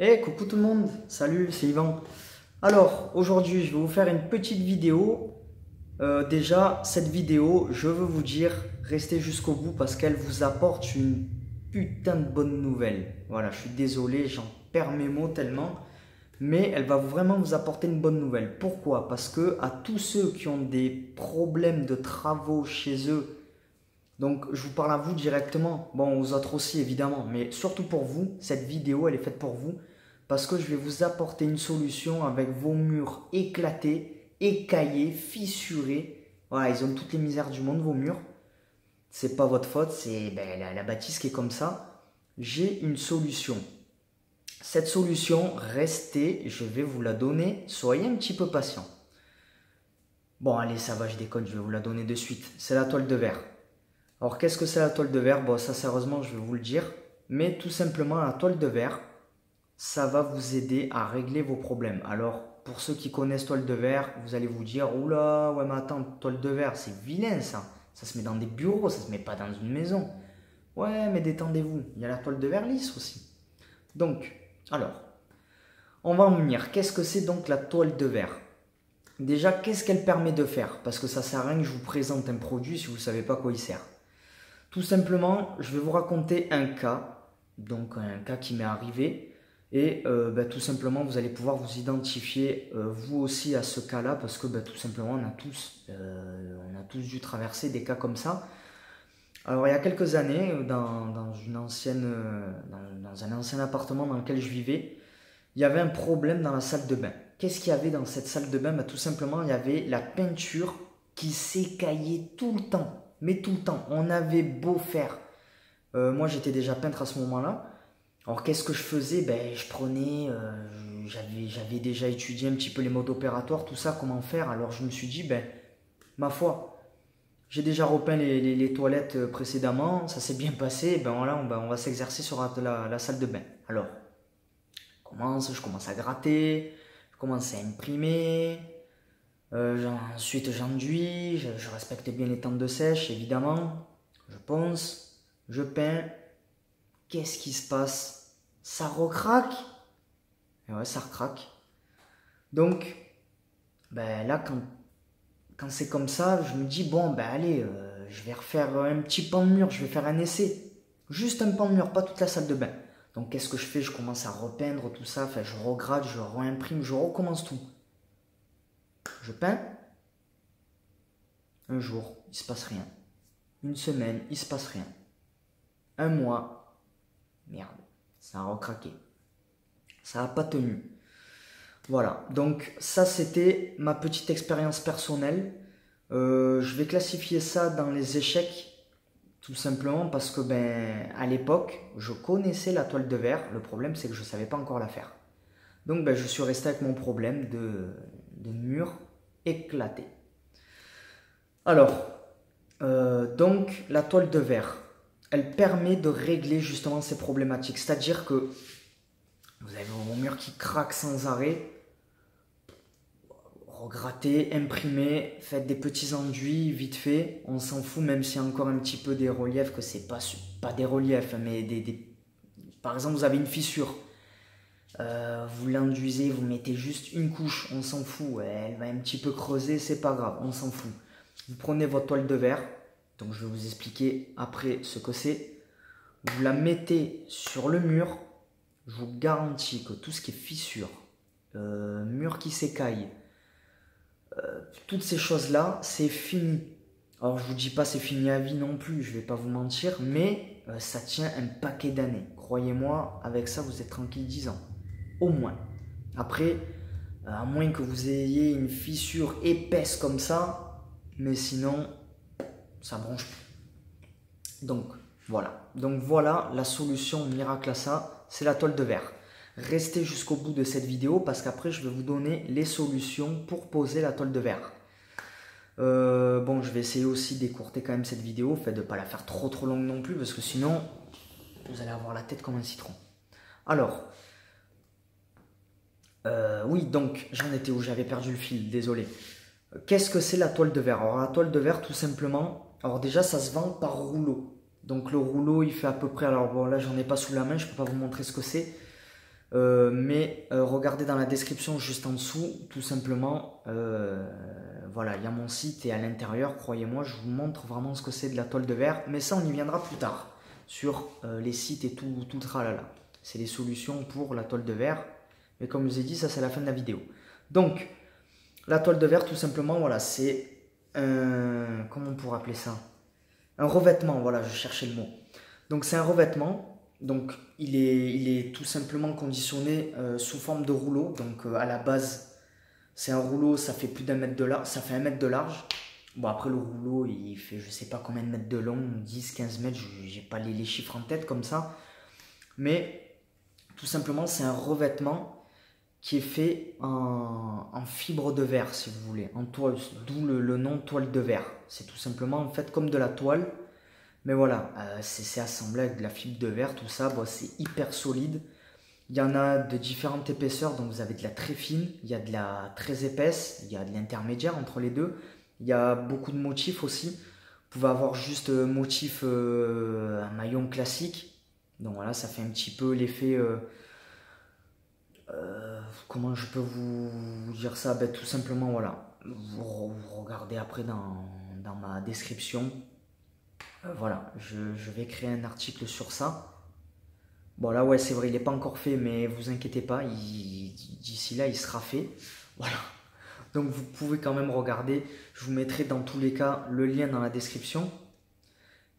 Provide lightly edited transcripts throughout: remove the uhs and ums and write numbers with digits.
Hey, coucou tout le monde, salut, c'est Yvan. Alors, aujourd'hui, je vais vous faire une petite vidéo. Déjà, cette vidéo, je veux vous dire, restez jusqu'au bout parce qu'elle vous apporte une putain de bonne nouvelle. Voilà, je suis désolé, j'en perds mes mots tellement, mais elle va vraiment vous apporter une bonne nouvelle. Pourquoi? Parce que à tous ceux qui ont des problèmes de travaux chez eux, donc je vous parle à vous directement, bon aux autres aussi évidemment, mais surtout pour vous, cette vidéo elle est faite pour vous parce que je vais vous apporter une solution avec vos murs éclatés, écaillés, fissurés. Voilà, ils ont toutes les misères du monde vos murs. C'est pas votre faute, c'est la bâtisse qui est comme ça. J'ai une solution. Cette solution, restez, je vais vous la donner, soyez un petit peu patient. Bon allez, ça va, je déconne, je vais vous la donner de suite. C'est la toile de verre. Alors qu'est-ce que c'est la toile de verre? Bon, ça sérieusement, je vais vous le dire. Mais tout simplement, la toile de verre, ça va vous aider à régler vos problèmes. Alors, pour ceux qui connaissent toile de verre, vous allez vous dire, oula, ouais mais attends, toile de verre, c'est vilain ça. Ça se met dans des bureaux, ça se met pas dans une maison. Ouais, mais détendez-vous, il y a la toile de verre lisse aussi. Donc, alors, on va en venir. Qu'est-ce que c'est donc la toile de verre? Déjà, qu'est-ce qu'elle permet de faire? Parce que ça sert à rien que je vous présente un produit si vous ne savez pas à quoi il sert. Tout simplement, je vais vous raconter un cas, donc un cas qui m'est arrivé, et tout simplement vous allez pouvoir vous identifier vous aussi à ce cas-là, parce que tout simplement on a tous dû traverser des cas comme ça. Alors il y a quelques années, dans un ancien appartement dans lequel je vivais, il y avait un problème dans la salle de bain. Qu'est-ce qu'il y avait dans cette salle de bain? Tout simplement, il y avait la peinture qui s'écaillait tout le temps. Mais tout le temps. On avait beau faire. Moi, j'étais déjà peintre à ce moment-là. Alors, qu'est-ce que je faisais? Je prenais. J'avais déjà étudié un petit peu les modes opératoires, tout ça, comment faire. Alors, je me suis dit, ma foi, j'ai déjà repeint les toilettes précédemment. Ça s'est bien passé. Voilà, on va s'exercer sur la salle de bain. Alors, je commence à gratter, je commence à imprimer, ensuite j'enduis, je respecte bien les temps de sèche évidemment, je ponce, je peins. Qu'est-ce qui se passe? Ça recraque? Et ouais, ça recraque. Donc, là, quand c'est comme ça, je me dis, bon, allez, je vais refaire un petit pan de mur, je vais faire un essai. Juste un pan de mur, pas toute la salle de bain. Donc, qu'est-ce que je fais? Je commence à repeindre tout ça, enfin, je regrade, je réimprime, je recommence tout. Je peins. Un jour, il se passe rien. Une semaine, il se passe rien. Un mois, merde, ça a recraqué. Ça n'a pas tenu. Voilà, donc ça c'était ma petite expérience personnelle. Je vais classifier ça dans les échecs, tout simplement parce que à l'époque, je connaissais la toile de verre. Le problème c'est que je ne savais pas encore la faire. Donc je suis resté avec mon problème de mur éclaté. Alors, donc la toile de verre, elle permet de régler justement ces problématiques. C'est-à-dire que vous avez vos murs qui craquent sans arrêt. Regrattez, imprimez, faites des petits enduits vite fait. On s'en fout même s'il y a encore un petit peu des reliefs, que c'est pas des reliefs, mais par exemple vous avez une fissure. Vous l'enduisez, vous mettez juste une couche, on s'en fout. Elle va un petit peu creuser, c'est pas grave, on s'en fout. Vous prenez votre toile de verre, donc je vais vous expliquer après ce que c'est. Vous la mettez sur le mur. Je vous garantis que tout ce qui est fissure, mur qui s'écaille, toutes ces choses-là, c'est fini. Alors je vous dis pas c'est fini à vie non plus, je vais pas vous mentir, mais ça tient un paquet d'années. Croyez-moi, avec ça vous êtes tranquille 10 ans. Au moins. Après, à moins que vous ayez une fissure épaisse comme ça, mais sinon, ça bronche plus. Donc voilà la solution miracle à ça, c'est la toile de verre. Restez jusqu'au bout de cette vidéo parce qu'après je vais vous donner les solutions pour poser la toile de verre. Je vais essayer aussi d'écourter quand même cette vidéo, fait de ne pas la faire trop longue non plus parce que sinon vous allez avoir la tête comme un citron. Alors, oui, donc j'en étais où j'avais perdu le fil, désolé. Qu'est-ce que c'est la toile de verre? Alors la toile de verre tout simplement, alors déjà ça se vend par rouleau. Donc le rouleau il fait à peu près, alors bon là j'en ai pas sous la main, je peux pas vous montrer ce que c'est. Regardez dans la description juste en dessous, tout simplement, voilà, il y a mon site et à l'intérieur, croyez-moi, je vous montre vraiment ce que c'est de la toile de verre, mais ça on y viendra plus tard, sur les sites et tout tralala. C'est les solutions pour la toile de verre, mais comme je vous ai dit, ça c'est la fin de la vidéo. Donc, la toile de verre, tout simplement, voilà, c'est un, comment on pourrait appeler ça? Un revêtement, voilà, je cherchais le mot. Donc c'est un revêtement, donc il est tout simplement conditionné sous forme de rouleau. Donc à la base, c'est un rouleau, ça fait plus d'1 mètre de large, ça fait 1 mètre de large. Bon après le rouleau, il fait je sais pas combien de mètres de long, 10, 15 mètres, j'ai pas les chiffres en tête comme ça. Mais tout simplement, c'est un revêtement qui est fait en fibre de verre, si vous voulez, en toile, d'où le nom toile de verre. C'est tout simplement en fait comme de la toile, mais voilà, c'est assemblé avec de la fibre de verre, tout ça, bon, c'est hyper solide. Il y en a de différentes épaisseurs, donc vous avez de la très fine, il y a de la très épaisse, il y a de l'intermédiaire entre les deux. Il y a beaucoup de motifs aussi. Vous pouvez avoir juste motif un maillon classique, donc voilà, ça fait un petit peu l'effet... comment je peux vous dire ça? Ben, tout simplement, voilà. Vous regardez après dans ma description. Voilà, je vais créer un article sur ça. Bon, là, ouais, c'est vrai, il n'est pas encore fait, mais vous inquiétez pas, d'ici là, il sera fait. Voilà. Donc, vous pouvez quand même regarder. Je vous mettrai dans tous les cas le lien dans la description.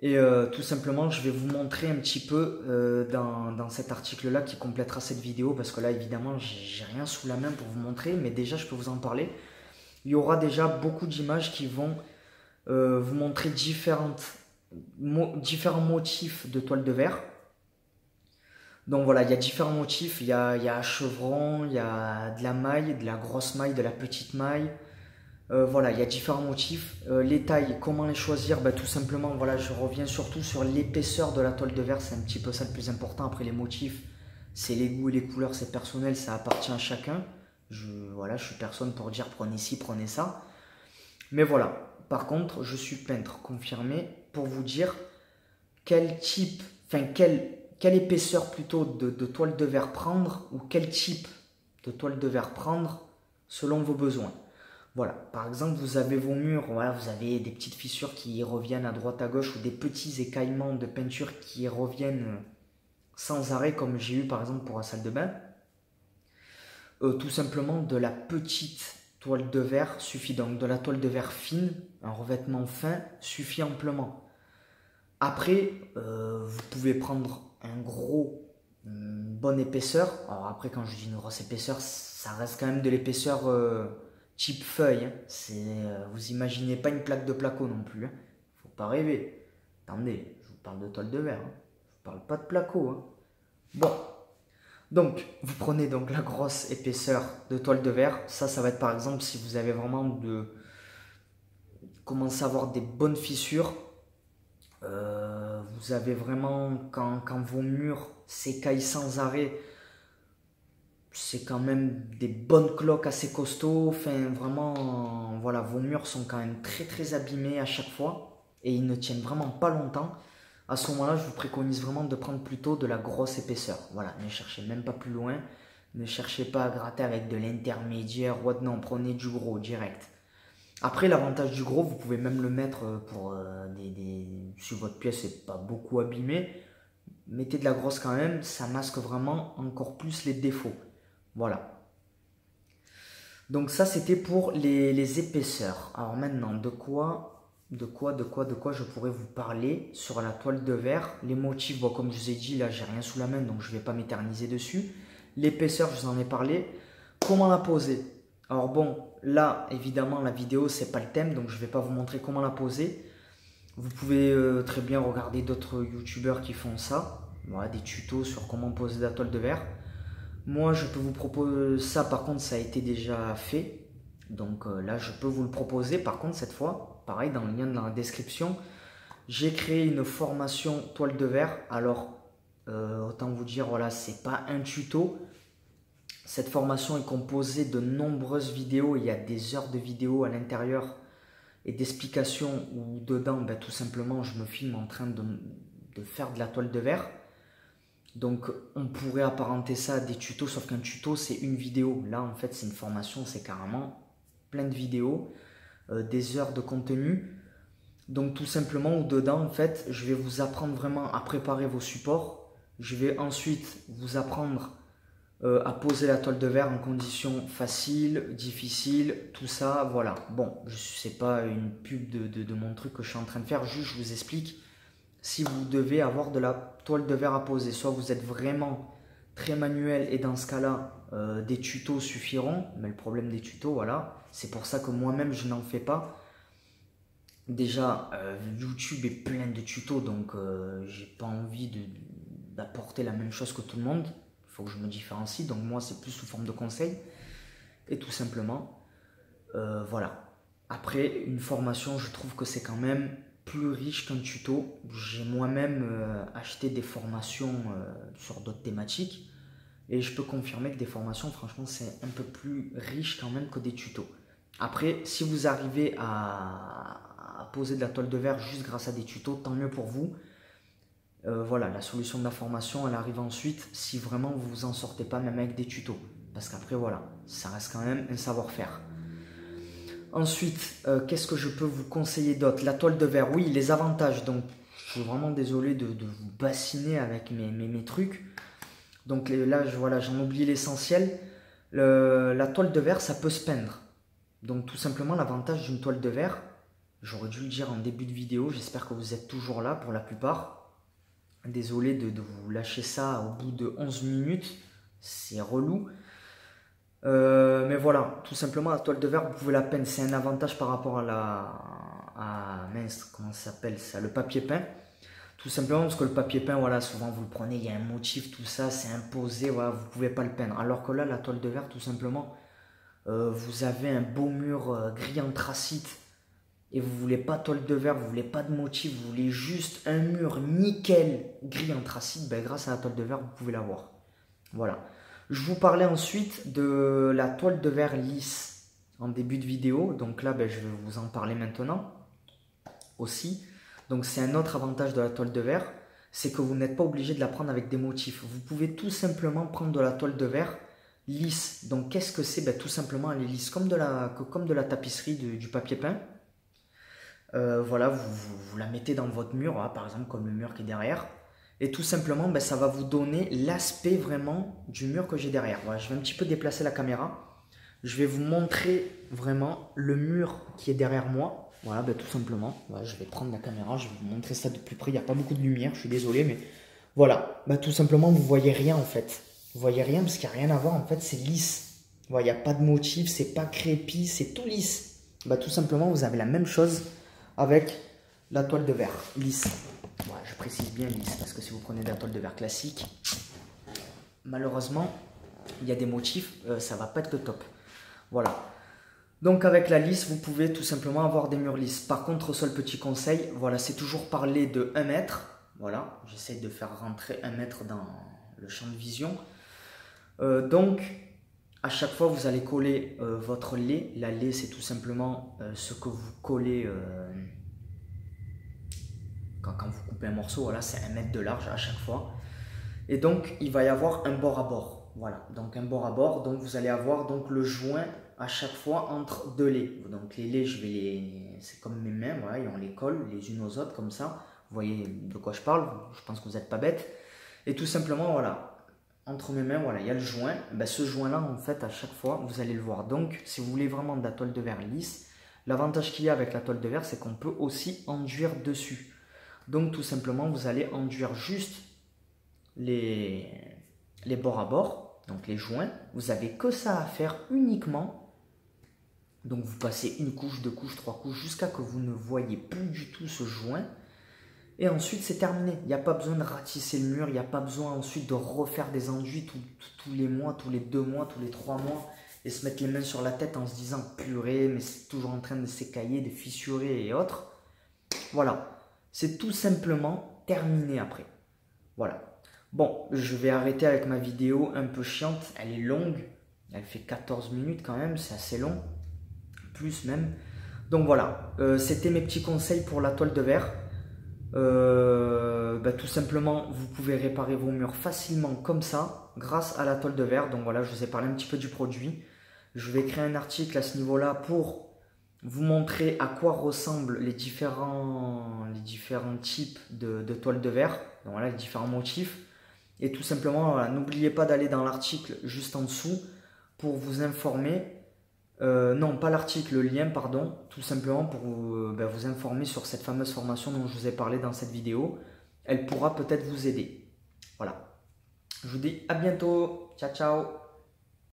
Et tout simplement, je vais vous montrer un petit peu dans cet article-là qui complétera cette vidéo, parce que là, évidemment, j'ai rien sous la main pour vous montrer, mais déjà, je peux vous en parler. Il y aura déjà beaucoup d'images qui vont vous montrer différents motifs de toile de verre. Donc voilà, il y a différents motifs, il y a un chevron, il y a de la maille, de la grosse maille, de la petite maille. Voilà, il y a différents motifs. Les tailles, comment les choisir? Bah, tout simplement, voilà, je reviens surtout sur l'épaisseur de la toile de verre, c'est un petit peu ça le plus important. Après les motifs, c'est les goûts et les couleurs, c'est personnel, ça appartient à chacun. Voilà, je suis personne pour dire prenez ci, prenez ça. Mais voilà, par contre, je suis peintre confirmé pour vous dire quel type, enfin quelle épaisseur plutôt de toile de verre prendre ou quel type de toile de verre prendre selon vos besoins. Voilà, par exemple, vous avez vos murs, voilà, vous avez des petites fissures qui reviennent à droite à gauche ou des petits écaillements de peinture qui reviennent sans arrêt, comme j'ai eu par exemple pour la salle de bain. Tout simplement, de la petite toile de verre suffit, donc de la toile de verre fine, un revêtement fin suffit amplement. Après, vous pouvez prendre une bonne épaisseur. Alors après, quand je dis une grosse épaisseur, ça reste quand même de l'épaisseur type feuille. Hein. Vous imaginez pas une plaque de placo non plus. Hein. Faut pas rêver. Attendez, je vous parle de toile de verre. Hein. Je vous parle pas de placo. Hein. Bon, donc vous prenez donc la grosse épaisseur de toile de verre. Ça va être par exemple si vous avez vraiment commencé à avoir des bonnes fissures. Vous avez vraiment, quand vos murs s'écaillent sans arrêt, c'est quand même des bonnes cloques assez costauds. Enfin, vraiment, voilà, vos murs sont quand même très abîmés à chaque fois et ils ne tiennent vraiment pas longtemps. À ce moment-là, je vous préconise vraiment de prendre plutôt de la grosse épaisseur. Voilà, ne cherchez même pas plus loin. Ne cherchez pas à gratter avec de l'intermédiaire. Non, prenez du gros direct. Après, l'avantage du gros, vous pouvez même le mettre pour si votre pièce n'est pas beaucoup abîmée. Mettez de la grosse quand même, ça masque vraiment encore plus les défauts. Voilà. Donc ça, c'était pour les épaisseurs. Alors maintenant, de quoi je pourrais vous parler sur la toile de verre? Les motifs, bon, comme je vous ai dit, là, j'ai rien sous la main, donc je ne vais pas m'éterniser dessus. L'épaisseur, je vous en ai parlé. Comment la poser? Alors bon, là, évidemment, la vidéo, c'est pas le thème, donc je ne vais pas vous montrer comment la poser. Vous pouvez très bien regarder d'autres youtubeurs qui font ça. Voilà, des tutos sur comment poser la toile de verre. Moi, je peux vous proposer ça, par contre, ça a été déjà fait. Donc là, je peux vous le proposer. Par contre, cette fois, pareil, dans le lien dans la description, j'ai créé une formation toile de verre. Alors, autant vous dire, voilà, c'est pas un tuto. Cette formation est composée de nombreuses vidéos. Il y a des heures de vidéos à l'intérieur et d'explications où dedans, ben, tout simplement, je me filme en train de faire de la toile de verre. Donc on pourrait apparenter ça à des tutos, sauf qu'un tuto c'est une vidéo. Là en fait c'est une formation, c'est carrément plein de vidéos, des heures de contenu. Donc tout simplement au-dedans en fait je vais vous apprendre vraiment à préparer vos supports. Je vais ensuite vous apprendre à poser la toile de verre en conditions faciles, difficiles, tout ça, voilà. Bon, sais pas une pub de mon truc que je suis en train de faire, juste je vous explique. Si vous devez avoir de la toile de verre à poser, soit vous êtes vraiment très manuel et dans ce cas-là, des tutos suffiront. Mais le problème des tutos, voilà, c'est pour ça que moi-même je n'en fais pas. Déjà, YouTube est plein de tutos, donc j'ai pas envie d'apporter la même chose que tout le monde. Il faut que je me différencie, donc moi c'est plus sous forme de conseils. Et tout simplement, voilà. Après, une formation, je trouve que c'est quand même plus riche qu'un tuto. J'ai moi-même acheté des formations sur d'autres thématiques et je peux confirmer que des formations, franchement, c'est un peu plus riche quand même que des tutos. Après, si vous arrivez à poser de la toile de verre juste grâce à des tutos, tant mieux pour vous. Voilà, la solution de la formation, elle arrive ensuite si vraiment vous vous en sortez pas même avec des tutos. Parce qu'après, voilà, ça reste quand même un savoir-faire. Ensuite, qu'est-ce que je peux vous conseiller d'autre? La toile de verre, oui, les avantages. Donc, je suis vraiment désolé de vous bassiner avec mes trucs. Donc là, voilà, j'en oublie l'essentiel. La toile de verre, ça peut se peindre. Donc tout simplement, l'avantage d'une toile de verre, j'aurais dû le dire en début de vidéo, j'espère que vous êtes toujours là pour la plupart. Désolé de vous lâcher ça au bout de 11 minutes, c'est relou. Mais voilà, tout simplement la toile de verre, vous pouvez la peindre, c'est un avantage par rapport mince, comment ça s'appelle ça, le papier peint. Tout simplement parce que le papier peint, voilà, souvent vous le prenez, il y a un motif, tout ça, c'est imposé, voilà, vous ne pouvez pas le peindre. Alors que là, la toile de verre, tout simplement, vous avez un beau mur gris anthracite et vous voulez pas de toile de verre, vous voulez pas de motif, vous voulez juste un mur nickel gris anthracite, ben, grâce à la toile de verre, vous pouvez l'avoir. Voilà. Je vous parlais ensuite de la toile de verre lisse en début de vidéo. Donc là, ben, je vais vous en parler maintenant aussi. Donc c'est un autre avantage de la toile de verre, c'est que vous n'êtes pas obligé de la prendre avec des motifs. Vous pouvez tout simplement prendre de la toile de verre lisse. Donc qu'est-ce que c'est? Ben, tout simplement elle est lisse comme de la tapisserie du papier peint. Voilà, vous la mettez dans votre mur, voilà, par exemple comme le mur qui est derrière. Et tout simplement, ben, ça va vous donner l'aspect vraiment du mur que j'ai derrière. Voilà, je vais un petit peu déplacer la caméra. Je vais vous montrer vraiment le mur qui est derrière moi. Voilà, ben, tout simplement. Voilà, je vais prendre la caméra, je vais vous montrer ça de plus près. Il n'y a pas beaucoup de lumière, je suis désolé, mais voilà. Ben, tout simplement, vous ne voyez rien en fait. Vous voyez rien parce qu'il n'y a rien à voir. En fait, c'est lisse. Voilà, il n'y a pas de motif, c'est pas crépi, c'est tout lisse. Ben, tout simplement, vous avez la même chose avec la toile de verre lisse. Voilà, je précise bien lisse parce que si vous prenez de la toile de verre classique, malheureusement, il y a des motifs, ça va pas être le top. Voilà. Donc avec la lisse, vous pouvez tout simplement avoir des murs lisses. Par contre, seul petit conseil, voilà, c'est toujours parler de 1 mètre. Voilà, j'essaie de faire rentrer 1 mètre dans le champ de vision. Donc, à chaque fois, vous allez coller votre lait. La lait, c'est tout simplement ce que vous collez quand vous coupez un morceau. Voilà, c'est 1 mètre de large à chaque fois. Et donc, il va y avoir un bord à bord. Voilà, donc un bord à bord. Donc, vous allez avoir donc le joint à chaque fois entre deux laits. Donc, les laits, c'est comme mes mains, voilà, et on les colle les unes aux autres comme ça. Vous voyez de quoi je parle, je pense que vous n'êtes pas bête. Et tout simplement, voilà, entre mes mains, voilà, il y a le joint. Ben, ce joint-là, en fait, à chaque fois, vous allez le voir. Donc, si vous voulez vraiment de la toile de verre lisse, l'avantage qu'il y a avec la toile de verre, c'est qu'on peut aussi enduire dessus. Donc, tout simplement, vous allez enduire juste les bords à bord, donc les joints. Vous n'avez que ça à faire uniquement. Donc, vous passez une couche, 2 couches, 3 couches, jusqu'à que vous ne voyez plus du tout ce joint. Et ensuite, c'est terminé. Il n'y a pas besoin de ratisser le mur. Il n'y a pas besoin ensuite de refaire des enduits tous les mois, tous les 2 mois, tous les 3 mois. Et se mettre les mains sur la tête en se disant purée, mais c'est toujours en train de s'écailler, de fissurer et autres. Voilà. C'est tout simplement terminé après. Voilà. Bon, je vais arrêter avec ma vidéo un peu chiante. Elle est longue. Elle fait 14 minutes quand même. C'est assez long. Plus même. Donc voilà. C'était mes petits conseils pour la toile de verre. tout simplement, vous pouvez réparer vos murs facilement comme ça, grâce à la tôle de verre. Donc voilà, je vous ai parlé un petit peu du produit. Je vais créer un article à ce niveau-là pour vous montrer à quoi ressemblent les différents types de toile de verre. Donc voilà, les différents motifs. Et tout simplement, voilà, n'oubliez pas d'aller dans l'article juste en dessous pour vous informer. Non, pas l'article, le lien, pardon. Tout simplement pour vous informer sur cette fameuse formation dont je vous ai parlé dans cette vidéo. Elle pourra peut-être vous aider. Voilà. Je vous dis à bientôt. Ciao, ciao.